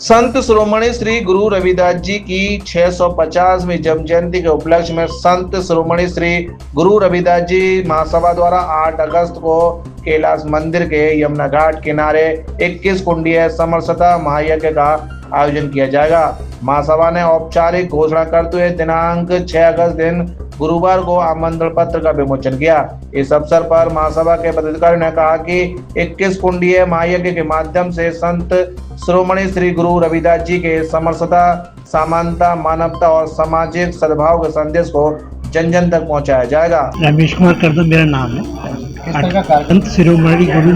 संत शिरोमणि श्री गुरु रविदास जी की 650वीं जन्म जयंती के उपलक्ष्य में संत शिरोमणि श्री गुरु रविदास जी महासभा द्वारा 8 अगस्त को कैलाश मंदिर के यमुना घाट किनारे 21 कुंडीय समरसता महायज्ञ का आयोजन किया जाएगा। महासभा ने औपचारिक घोषणा करते हुए दिनांक 6 अगस्त दिन गुरुवार को आमंत्रण पत्र का विमोचन किया। इस अवसर पर महासभा के पदाधिकारियों ने कहा कि 21 कुंडीय महायज्ञ के माध्यम से संत शिरोमणि श्री गुरु रविदास जी के समरसता, समानता, मानवता और सामाजिक सद्भाव के संदेश को जन जन तक पहुंचाया जाएगा। रमेश कुमार करदम मेरा नाम है। संत शिरोमणि गुरु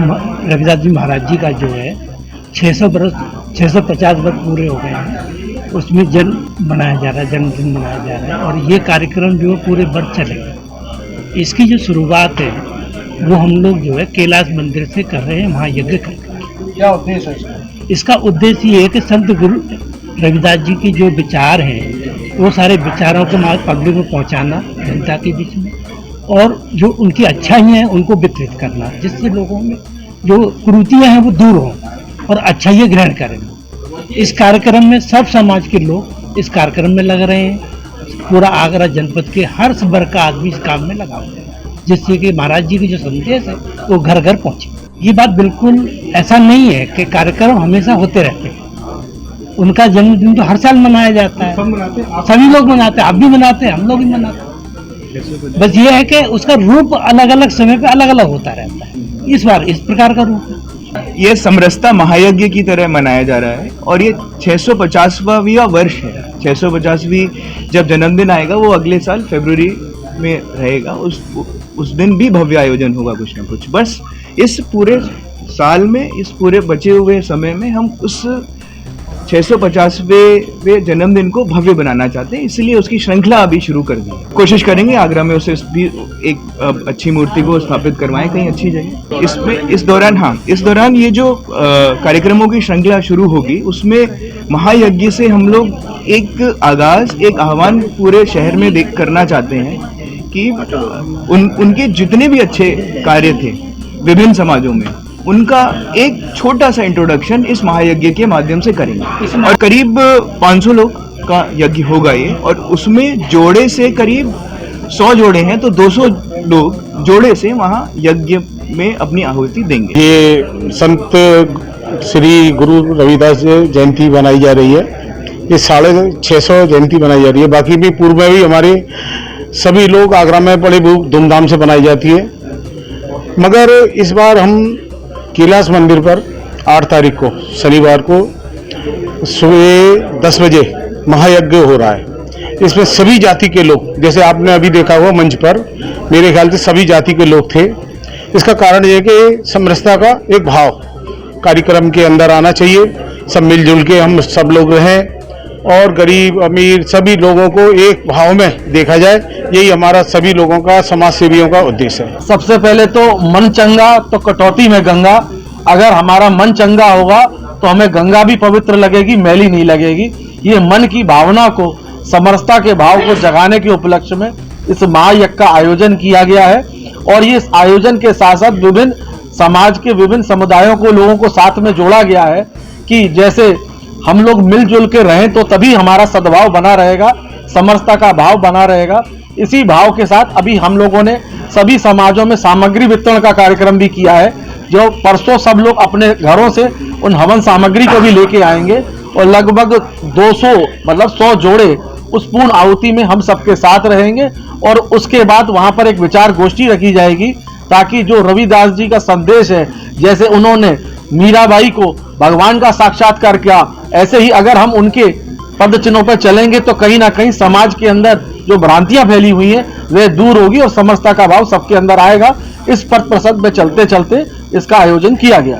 रविदास जी महाराज जी का जो है 650 वर्ष पूरे हो गए हैं, उसमें जन्म मनाया जा रहा है, जन्मदिन मनाया जा रहा है और ये कार्यक्रम जो है पूरे वर्ष चलेगा। इसकी जो शुरुआत है वो हम लोग जो है कैलाश मंदिर से कर रहे हैं, महायज्ञ करके। क्या उद्देश्य है इसका उद्देश्य ये है कि संत गुरु रविदास जी की जो विचार हैं वो सारे विचारों को पब्लिक में पहुंचाना, जनता के बीच में, और जो उनकी अच्छाइयाँ हैं उनको वितरित करना, जिससे लोगों में जो कुरीतियाँ हैं वो दूर हों और अच्छाइयाँ ग्रहण करें। इस कार्यक्रम में सब समाज के लोग इस कार्यक्रम में लग रहे हैं। पूरा आगरा जनपद के हर वर्ग का आदमी इस काम में लगा हुआ है, जिससे कि महाराज जी की जो संदेश है वो घर घर पहुंचे। ये बात बिल्कुल ऐसा नहीं है कि कार्यक्रम हमेशा होते रहते हैं। उनका जन्मदिन तो हर साल मनाया जाता है, सभी लोग मनाते हैं, आप भी मनाते हैं, हम लोग भी मनाते हैं। बस ये है कि उसका रूप अलग अलग समय पे अलग अलग होता रहता है। इस बार इस प्रकार का रूप है। ये समरसता महायज्ञ की तरह मनाया जा रहा है और ये 650वां वर्ष है। 650वीं जब जन्मदिन आएगा वो अगले साल फरवरी में रहेगा। उस दिन भी भव्य आयोजन होगा कुछ ना कुछ। बस इस पूरे साल में, इस पूरे बचे हुए समय में हम उस 650वें जन्मदिन को भव्य बनाना चाहते हैं, इसलिए उसकी श्रृंखला अभी शुरू कर दी है। कोशिश करेंगे आगरा में उसे भी एक अच्छी मूर्ति को स्थापित करवाएं कहीं अच्छी जगह। इस दौरान ये जो कार्यक्रमों की श्रृंखला शुरू होगी उसमें महायज्ञ से हम लोग एक आह्वान पूरे शहर में करना चाहते हैं कि उनके जितने भी अच्छे कार्य थे विभिन्न समाजों में, उनका एक छोटा सा इंट्रोडक्शन इस महायज्ञ के माध्यम से करेंगे। और करीब 500 लोग का यज्ञ होगा ये, और उसमें जोड़े से करीब 100 जोड़े हैं, तो 200 लोग जोड़े से वहाँ यज्ञ में अपनी आहुति देंगे। ये संत श्री गुरु रविदास जयंती बनाई जा रही है। ये 650 जयंती बनाई जा रही है। बाकी भी पूर्व में भी हमारे सभी लोग आगरा में बड़े धूमधाम से बनाई जाती है, मगर इस बार हम कैलाश मंदिर पर 8 तारीख को शनिवार को सुबह 10 बजे महायज्ञ हो रहा है। इसमें सभी जाति के लोग, जैसे आपने अभी देखा हुआ मंच पर, मेरे ख्याल से सभी जाति के लोग थे। इसका कारण ये है कि समरसता का एक भाव कार्यक्रम के अंदर आना चाहिए। सब मिलजुल के हम सब लोग रहें और गरीब अमीर सभी लोगों को एक भाव में देखा जाए। यही हमारा सभी लोगों का, समाज सेवियों का उद्देश्य है। सबसे पहले तो मन चंगा तो कटौती में गंगा। अगर हमारा मन चंगा होगा तो हमें गंगा भी पवित्र लगेगी, मैली नहीं लगेगी। ये मन की भावना को, समरसता के भाव को जगाने के उपलक्ष्य में इस महायज्ञ का आयोजन किया गया है। और ये इस आयोजन के साथ साथ विभिन्न समाज के विभिन्न समुदायों को, लोगों को साथ में जोड़ा गया है कि जैसे हम लोग मिलजुल के रहें तो तभी हमारा सद्भाव बना रहेगा, समरसता का भाव बना रहेगा। इसी भाव के साथ अभी हम लोगों ने सभी समाजों में सामग्री वितरण का कार्यक्रम भी किया है, जो परसों सब लोग अपने घरों से उन हवन सामग्री को भी लेके आएंगे और लगभग 200 मतलब 100 जोड़े उस पूर्ण आहुति में हम सबके साथ रहेंगे। और उसके बाद वहां पर एक विचार गोष्ठी रखी जाएगी, ताकि जो रविदास जी का संदेश है, जैसे उन्होंने मीराबाई को भगवान का साक्षात्कार किया, ऐसे ही अगर हम उनके पद चिन्हों पर चलेंगे तो कहीं ना कहीं समाज के अंदर जो भ्रांतियां फैली हुई हैं वे दूर होगी और समरसता का भाव सबके अंदर आएगा। इस पथ प्रसंग में चलते चलते इसका आयोजन किया गया।